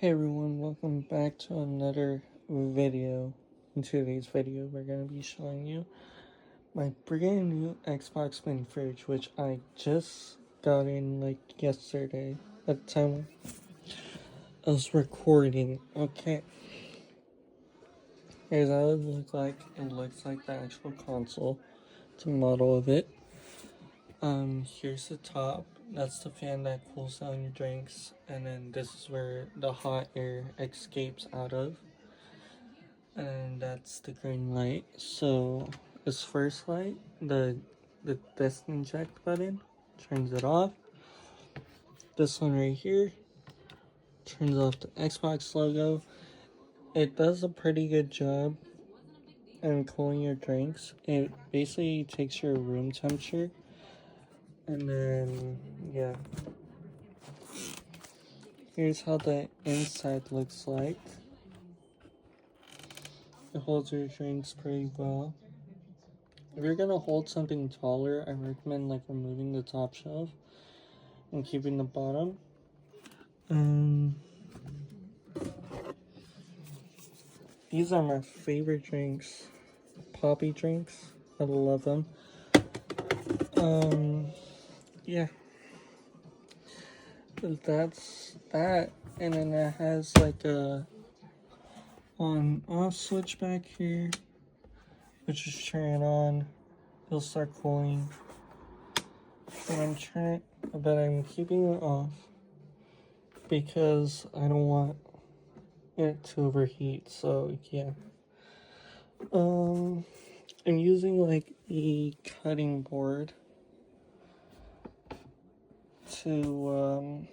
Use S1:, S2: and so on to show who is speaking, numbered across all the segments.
S1: Hey everyone, welcome back to another video. In today's video, we're going to be showing you my brand new Xbox Mini fridge, which I just got in like yesterday at the time I was recording. Okay, here's how it looks like. It looks like the actual console. It's a model of it. Here's the top. That's the fan that cools down your drinks, and then this is where the hot air escapes out of. And that's the green light. So this first light, the disinject button, turns it off. This one right here turns off the Xbox logo. It does a pretty good job in cooling your drinks. It basically takes your room temperature, and then yeah, here's how the inside looks like. It holds your drinks pretty well. If you're gonna hold something taller, I recommend like removing the top shelf and keeping the bottom. These are my favorite drinks, poppy drinks. I love them. Yeah, that's that. And then it has like a on-off switch back here, which is turn it on, it'll start cooling. And I'm turning it, but I'm keeping it off because I don't want it to overheat. So yeah. I'm using like a cutting board to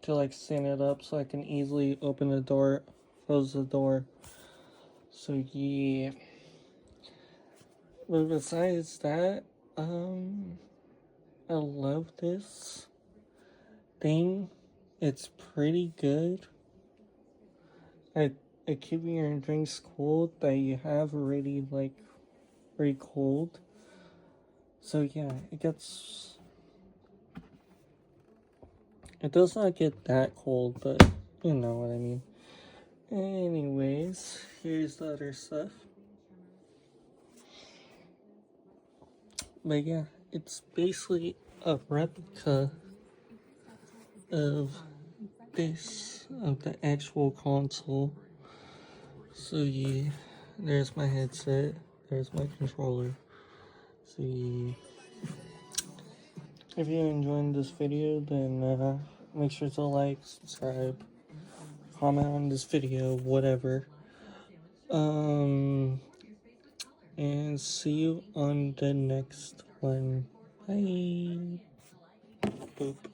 S1: like stand it up so I can easily open the door, close the door. So yeah. But besides that, I love this thing. It's pretty good at keeping your drinks cold that you have already like very cold. So yeah, it does not get that cold, but you know what I mean. Anyways, here's the other stuff. But yeah, it's basically a replica of the actual console. So yeah, there's my headset, there's my controller. So yeah. If you're enjoying this video, then make sure to like, subscribe, comment on this video, whatever. And see you on the next one. Bye. Boop.